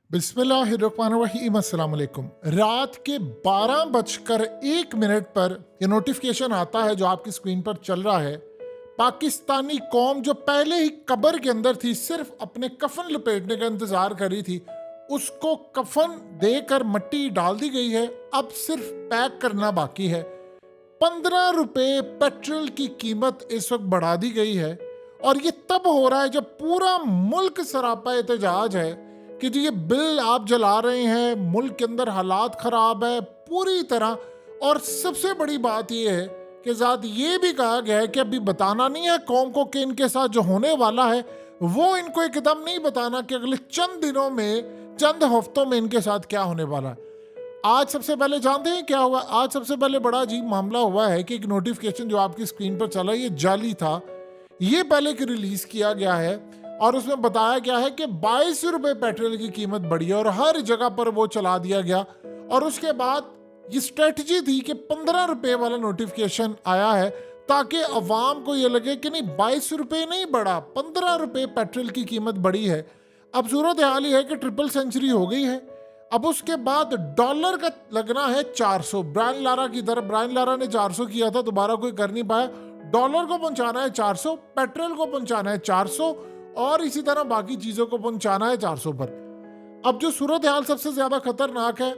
बिस्मिल्लाहिर्रहमानिर्रहीम। अस्सलाम वालेकुम। रात के 12:01 पर यह नोटिफिकेशन आता है जो आपकी स्क्रीन पर चल रहा है। पाकिस्तानी कौम जो पहले ही कब्र के अंदर थी, सिर्फ अपने कफन लपेटने का इंतजार कर रही थी, उसको कफन देकर मिट्टी डाल दी गई है। अब सिर्फ पैक करना बाकी है। 15 रुपए पेट्रोल की कीमत इस वक्त बढ़ा दी गई है और ये तब हो रहा है जब पूरा मुल्क सरापा एहतजाज है कि जी ये बिल आप जला रहे हैं, मुल्क के अंदर हालात खराब है पूरी तरह। और सबसे बड़ी बात ये है कि साथ ये भी कहा गया है कि अभी बताना नहीं है कौम को कि इनके साथ जो होने वाला है वो इनको एकदम नहीं बताना कि अगले चंद दिनों में, चंद हफ्तों में इनके साथ क्या होने वाला है। आज सबसे पहले जानते हैं क्या हुआ। आज सबसे पहले बड़ा अजीब मामला हुआ है कि एक नोटिफिकेशन जो आपकी स्क्रीन पर चला ये जाली था। ये पहले कि रिलीज किया गया है और उसमें बताया गया है कि 22 रुपए पेट्रोल की कीमत बढ़ी है और हर जगह पर वो चला दिया गया। और उसके बाद ये स्ट्रेटजी थी कि 15 रुपए वाला नोटिफिकेशन आया है ताकि अवाम को ये लगे कि नहीं 22 रुपए नहीं बढ़ा, 15 रुपए पेट्रोल की कीमत बढ़ी है। अब सूरत हाल ही है कि ट्रिपल सेंचुरी हो गई है। अब उसके बाद डॉलर का लगना है 400। ब्रायन लारा की तरफ, ब्रायन लारा ने 400 किया था, दोबारा कोई कर नहीं पाया। डॉलर को पहुंचाना है 400, पेट्रोल को पहुंचाना है 400 और इसी तरह बाकी चीजों को पहुंचाना है 400 पर। अब जो सूरत हाल सबसे ज्यादा खतरनाक है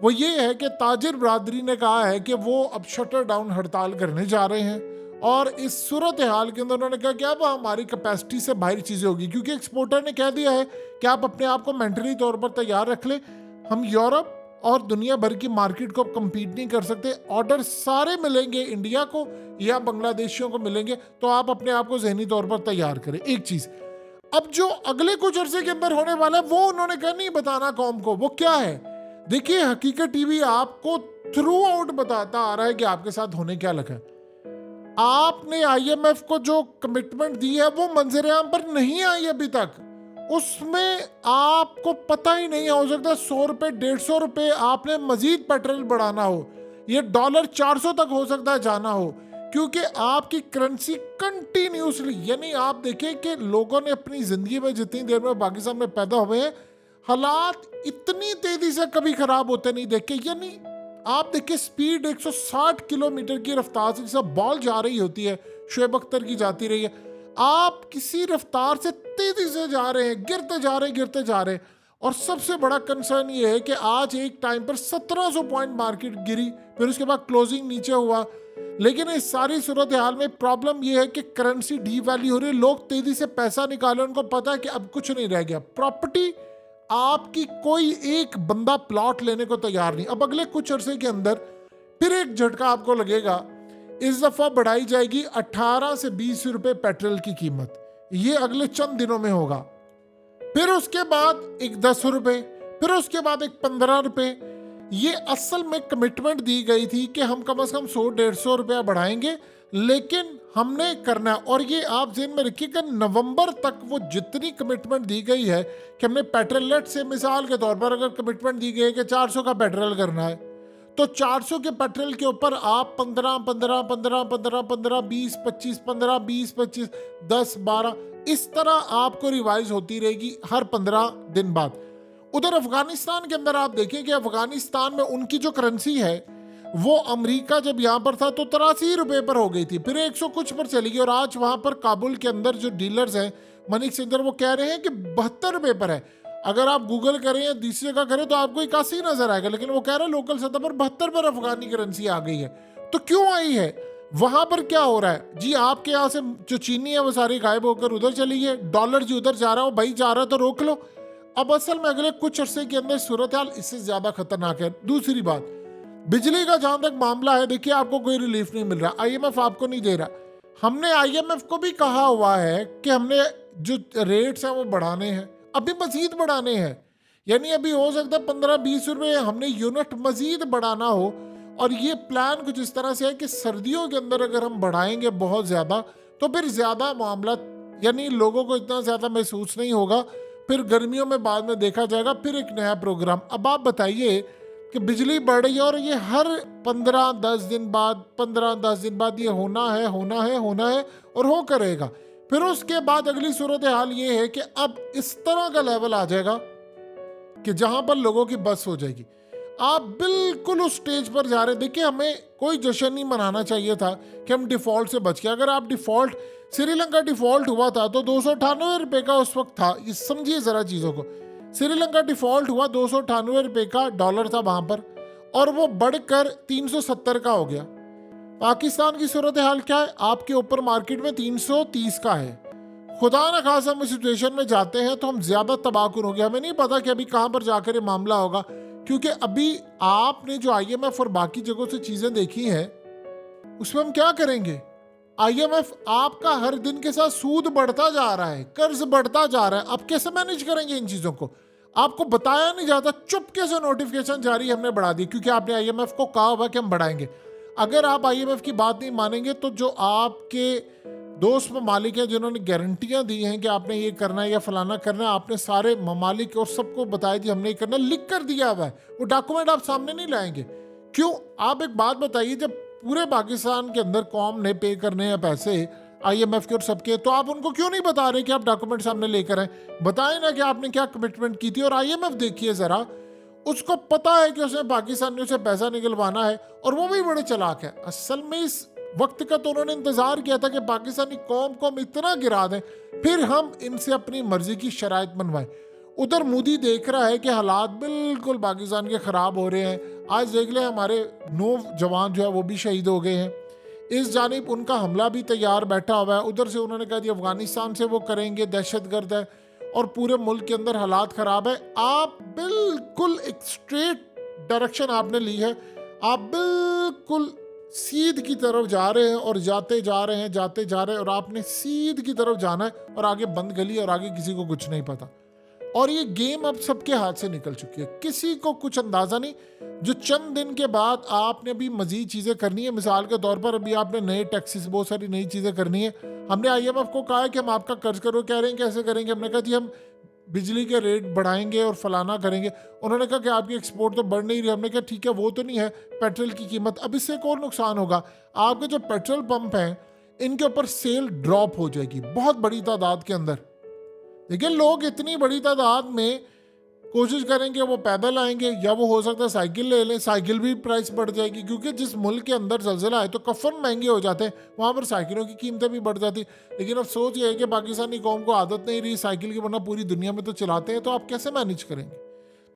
वो ये है कि ताजिर बरादरी ने कहा है कि वो अब शटर डाउन हड़ताल करने जा रहे हैं और इस सूरत हाल के अंदर उन्होंने कहा कि अब हमारी कैपेसिटी से बाहर चीजें होगी, क्योंकि एक्सपोर्टर ने कह दिया है कि आप अपने आप को मेंटली तौर पर तैयार रख ले। हम यूरोप और दुनिया भर की मार्केट को कम्पीट नहीं कर सकते। ऑर्डर सारे मिलेंगे इंडिया को या बांग्लादेशियों को मिलेंगे, तो आप अपने आप को जहनी तौर पर तैयार करें। एक चीज, अब जो अगले कुछ अरसे के अंदर होने वाला है वो उन्होंने कहा नहीं बताना कौम को। वो क्या है? देखिए, हकीकत टीवी आपको थ्रू आउट बताता आ रहा है कि आपके साथ होने क्या लगा। आपने आईएमएफ को जो कमिटमेंट दी है वो मंजरेआम पर नहीं आई अभी तक। उसमें आपको पता ही नहीं हो सकता 100 रुपए 150 रुपए आपने मजीद पेट्रोल बढ़ाना हो, ये डॉलर 400 तक हो सकता है जाना हो, क्योंकि आपकी करेंसी कंटिन्यूसली, यानी आप देखें कि लोगों ने अपनी जिंदगी में जितनी देर में पाकिस्तान में पैदा हुए हैं हालात इतनी तेजी से कभी खराब होते नहीं देखे। यानी आप देखिए स्पीड 160 किलोमीटर की रफ्तार से जैसे बॉल जा रही होती है, शुएब अख्तर की जाती रही है, आप किसी रफ्तार से तेजी से जा रहे हैं, गिरते जा रहे हैं, गिरते जा रहे हैं। और सबसे बड़ा कंसर्न ये है कि आज एक टाइम पर 1700 पॉइंट मार्केट गिरी, फिर उसके बाद क्लोजिंग नीचे हुआ। लेकिन इस सारी सूरत हाल में प्रॉब्लम यह है कि करेंसी डी वैल्यू हो रही है, लोग तेजी से पैसा निकाले, उनको पता है कि अब कुछ नहीं रह गया। प्रॉपर्टी आपकी कोई एक बंदा प्लॉट लेने को तैयार नहीं। अब अगले कुछ अरसे के अंदर फिर एक झटका आपको लगेगा। इस दफा बढ़ाई जाएगी 18 से 20 रुपए पेट्रोल की कीमत, ये अगले चंद दिनों में होगा। फिर उसके बाद एक 10 रुपए, फिर उसके बाद एक 15 रुपए। ये असल में कमिटमेंट दी गई थी कि हम कम से कम 100-150 रुपया बढ़ाएंगे, लेकिन हमने करना है। और ये आप ज़हन में रखिएगा नवंबर तक वो जितनी कमिटमेंट दी गई है कि हमने पेट्रोल लेट से मिसाल के तौर पर अगर कमिटमेंट दी गई है कि 400 का पेट्रोल करना है, तो 400 के पेट्रोल के ऊपर आप 15 15 15 15 15 20 25 15 20 25 10 12 इस तरह आपको रिवाइज होती रहेगी हर 15 दिन बाद। उधर अफगानिस्तान के अंदर आप देखें कि अफगानिस्तान में उनकी जो करेंसी है वो अमेरिका जब यहाँ पर था तो 83 रुपए पर हो गई थी, फिर 100 कुछ पर चली गई और आज वहां पर काबुल के अंदर जो डीलर्स हैं मनिक सिंगर वो कह रहे हैं कि 72 रुपए पर है। अगर आप गूगल करें या दूसरी जगह करें तो आपको 81 नजर आएगा, लेकिन वो कह रहे हैं लोकल सतह पर 72 पर अफगानी करेंसी आ गई है। तो क्यों आई है? वहां पर क्या हो रहा है जी? आपके यहाँ से जो चीनी है वो सारी गायब होकर उधर चली है, डॉलर जी उधर जा रहा हो, भाई जा रहा है तो रोक लो। अब असल में अगले कुछ अरसे के अंदर सूरत हाल इससे ज्यादा खतरनाक है। दूसरी बात, बिजली का जहां तक मामला है, देखिए आपको कोई रिलीफ नहीं मिल रहा, आईएमएफ आपको नहीं दे रहा। हमने आईएमएफ को भी कहा हुआ है कि हमने जो रेट्स हैं वो बढ़ाने हैं, अभी मजीद बढ़ाने हैं। यानी अभी हो सकता है 15-20 रुपए हमने यूनिट मजीद बढ़ाना हो। और ये प्लान कुछ इस तरह से है कि सर्दियों के अंदर अगर हम बढ़ाएंगे बहुत ज्यादा तो फिर ज्यादा मामला, यानी लोगों को इतना ज्यादा महसूस नहीं होगा, फिर गर्मियों में बाद में देखा जाएगा, फिर एक नया प्रोग्राम। अब आप बताइए कि बिजली बढ़ रही है और ये हर 15-10 दिन बाद 15-10 दिन बाद ये होना है होना है होना है और हो करेगा। फिर उसके बाद अगली सूरत हाल ये है कि अब इस तरह का लेवल आ जाएगा कि जहां पर लोगों की बस हो जाएगी। आप बिल्कुल उस स्टेज पर जा रहे हैं। देखिए, हमें कोई जश्न नहीं मनाना चाहिए था कि हम डिफॉल्ट से बच गए। अगर आप डिफॉल्ट, श्रीलंका डिफॉल्ट हुआ था तो 298 रुपए का उस वक्त था। ये समझिए जरा चीजों को। श्रीलंका डिफॉल्ट हुआ, 298 रुपए का डॉलर था वहां पर, और वो बढ़कर 370 का हो गया। पाकिस्तान की सूरत हाल क्या है? आपके ऊपर मार्केट में 330 का है। खुदा न खासा हम इस सिचुएशन में जाते हैं तो हम ज्यादा तबाहकुन हो गए। हमें नहीं पता कि अभी कहां पर जाकर ये मामला होगा, क्योंकि अभी आपने जो आईएमएफ और बाकी जगहों से चीजें देखी हैं, उसमें हम क्या करेंगे? आईएमएफ आपका हर दिन के साथ सूद बढ़ता जा रहा है, कर्ज बढ़ता जा रहा है। आप कैसे मैनेज करेंगे इन चीजों को? आपको बताया नहीं जाता, चुपके से नोटिफिकेशन जारी हमने बढ़ा दी, क्योंकि आपने आईएमएफ को कहा हुआ कि हम बढ़ाएंगे। अगर आप आईएमएफ की बात नहीं मानेंगे तो जो आपके दोस्त ममालिक हैं जिन्होंने गारंटियां दी हैं कि आपने ये करना है या फलाना करना है, आपने सारे ममालिक और सबको बताया कि हमने ये करना, लिख कर दिया हुआ है। वो डॉक्यूमेंट आप सामने नहीं लाएंगे क्यों? आप एक बात बताइए, जब पूरे पाकिस्तान के अंदर कौम ने पे करने हैं पैसे आईएमएफ के और सबके, तो आप उनको क्यों नहीं बता रहे कि आप डॉक्यूमेंट सामने लेकर आए? बताएं ना कि आपने क्या कमिटमेंट की थी। और आईएमएफ देखिए जरा, उसको पता है कि उसने पाकिस्तानियों से पैसा निकलवाना है, और वो भी बड़े चालाक है। असल में इस वक्त का तो उन्होंने इंतजार किया था कि पाकिस्तानी कौम को हम इतना गिरा दें, फिर हम इनसे अपनी मर्जी की शराइत बनवाएं। उधर मोदी देख रहा है कि हालात बिल्कुल पाकिस्तान के खराब हो रहे हैं। आज देख ले, हमारे 9 जवान जो है वो भी शहीद हो गए हैं। इस जानिब उनका हमला भी तैयार बैठा हुआ है। उधर से उन्होंने कहा कि अफगानिस्तान से वो करेंगे, दहशतगर्द है, और पूरे मुल्क के अंदर हालात खराब है। आप बिल्कुल एक स्ट्रेट डायरेक्शन आपने ली है, आप बिल्कुल सीध की तरफ जा रहे हैं, और जाते जा रहे हैं, और आपने सीध की तरफ जाना है, और आगे बंद गली, और आगे किसी को कुछ नहीं पता। और ये गेम अब सबके हाथ से निकल चुकी है, किसी को कुछ अंदाजा नहीं। जो चंद दिन के बाद आपने अभी मजीद चीज़ें करनी है, मिसाल के तौर पर अभी आपने नए टैक्सेस, बहुत सारी नई चीज़ें करनी है। हमने आईएमएफ को कहा है कि हम आपका कर्ज करो, कह रहे हैं कैसे करेंगे? हमने कहा जी हम बिजली के रेट बढ़ाएंगे और फलाना करेंगे। उन्होंने कहा कि आपकी एक्सपोर्ट तो बढ़ नहीं रही। हमने कहा ठीक है, वो तो नहीं है, पेट्रोल की कीमत। अब इससे एक और नुकसान होगा, आपके जो पेट्रोल पंप हैं इनके ऊपर सेल ड्रॉप हो जाएगी बहुत बड़ी तादाद के अंदर। देखिए, लोग इतनी बड़ी तादाद में कोशिश करेंगे, वो पैदल आएंगे, या वो हो सकता है साइकिल ले लें, साइकिल भी प्राइस बढ़ जाएगी, क्योंकि जिस मुल्क के अंदर जलजिला है तो कफन महंगे हो जाते हैं, वहाँ पर साइकिलों की कीमतें भी बढ़ जाती। लेकिन अफसोस ये है कि पाकिस्तानी कौम को आदत नहीं रही साइकिल की, वरना पूरी दुनिया में तो चलाते हैं, तो आप कैसे मैनेज करेंगे?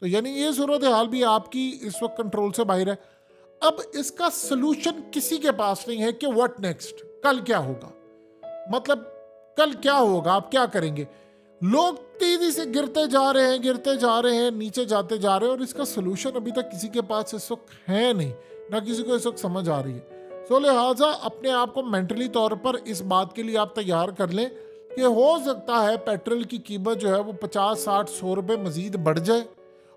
तो यानी ये सूरत हाल भी आपकी इस वक्त कंट्रोल से बाहर है। अब इसका सोल्यूशन किसी के पास नहीं है कि व्हाट नेक्स्ट, कल क्या होगा, मतलब कल क्या होगा, आप क्या करेंगे? लोग तेजी से गिरते जा रहे हैं, नीचे जाते जा रहे हैं, और इसका सोल्यूशन अभी तक किसी के पास इस वक्त है नहीं, ना किसी को इस वक्त समझ आ रही है। सो लिहाजा अपने आप को मेंटली तौर पर इस बात के लिए आप तैयार कर लें कि हो सकता है पेट्रोल की कीमत जो है वो 50, 60, 100 रुपये मजीद बढ़ जाए,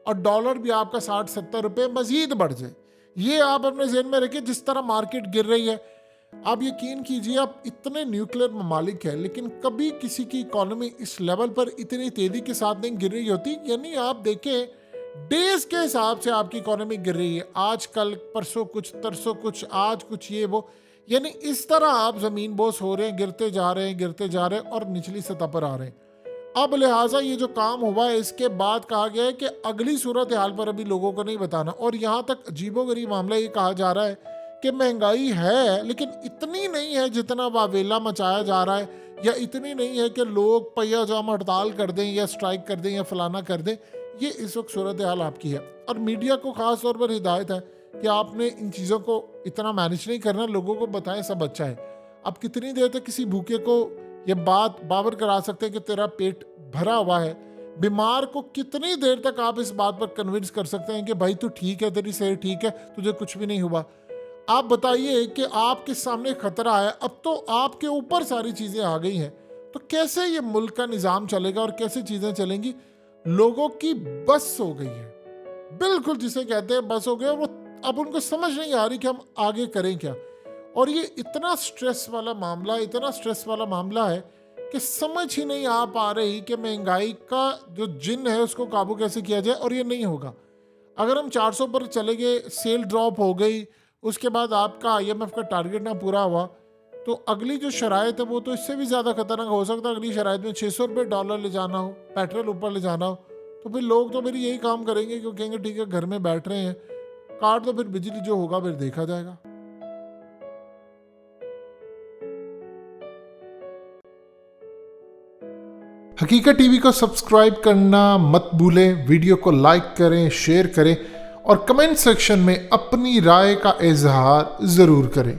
और डॉलर भी आपका 60, 70 रुपये मजीद बढ़ जाए। ये आप अपने जहन में रखिए। जिस तरह मार्केट गिर रही है, आप यकीन कीजिए, आप इतने न्यूक्लियर ममालिक है, लेकिन कभी किसी की इकोनॉमी इस लेवल पर इतनी तेजी के साथ नहीं गिर रही होती। यानी आप देखें, डेज के हिसाब से आपकी इकोनॉमी गिर रही है, आज कल, परसों कुछ, तरसों कुछ, आज कुछ, ये वो। यानी इस तरह आप जमीन बोस हो रहे हैं, गिरते जा रहे हैं, और निचली सतह पर आ रहे हैं। अब लिहाजा ये जो काम हुआ है, इसके बाद कहा गया है कि अगली सूरत हाल पर अभी लोगों को नहीं बताना। और यहाँ तक अजीबोगरीब मामला ये कहा जा रहा है कि महंगाई है, लेकिन इतनी नहीं है जितना वावेला मचाया जा रहा है, या इतनी नहीं है कि लोग पहिया जाम हड़ताल कर दें, या स्ट्राइक कर दें, या फलाना कर दें। ये इस वक्त सूरत हाल आपकी है, और मीडिया को खास तौर पर हिदायत है कि आपने इन चीज़ों को इतना मैनेज नहीं करना, लोगों को बताएं सब अच्छा है। अब कितनी देर तक किसी भूखे को ये बात बावर करा सकते हैं कि तेरा पेट भरा हुआ है? बीमार को कितनी देर तक आप इस बात पर कन्विंस कर सकते हैं कि भाई तू ठीक है, तेरी सेहत ठीक है, तुझे कुछ भी नहीं हुआ? आप बताइए कि आपके सामने खतरा है, अब तो आपके ऊपर सारी चीजें आ गई हैं, तो कैसे ये मुल्क का निजाम चलेगा और कैसे चीजें चलेंगी? लोगों की बस हो गई है, बिल्कुल जिसे कहते हैं बस हो गया। वो अब उनको समझ नहीं आ रही कि हम आगे करें क्या। और ये इतना स्ट्रेस वाला मामला है कि समझ ही नहीं आ पा रही कि महंगाई का जो जिन है उसको काबू कैसे किया जाए। और ये नहीं होगा अगर हम 400 पर चले गए, सेल ड्रॉप हो गई, उसके बाद आपका आईएमएफ का टारगेट ना पूरा हुआ, तो अगली जो शराइत है वो तो इससे भी ज़्यादा खतरनाक हो सकता है। अगली शराइत में 600 रुपये डॉलर ले जाना हो, पेट्रोल ऊपर ले जाना हो, तो फिर लोग तो फिर यही काम करेंगे, क्यों कहेंगे ठीक है घर में बैठ रहे हैं, काट दो, फिर बिजली जो होगा फिर देखा जाएगा। हकीकत टीवी को सब्सक्राइब करना मत भूलें, वीडियो को लाइक करें, शेयर करें और कमेंट सेक्शन में अपनी राय का इजहार जरूर करें।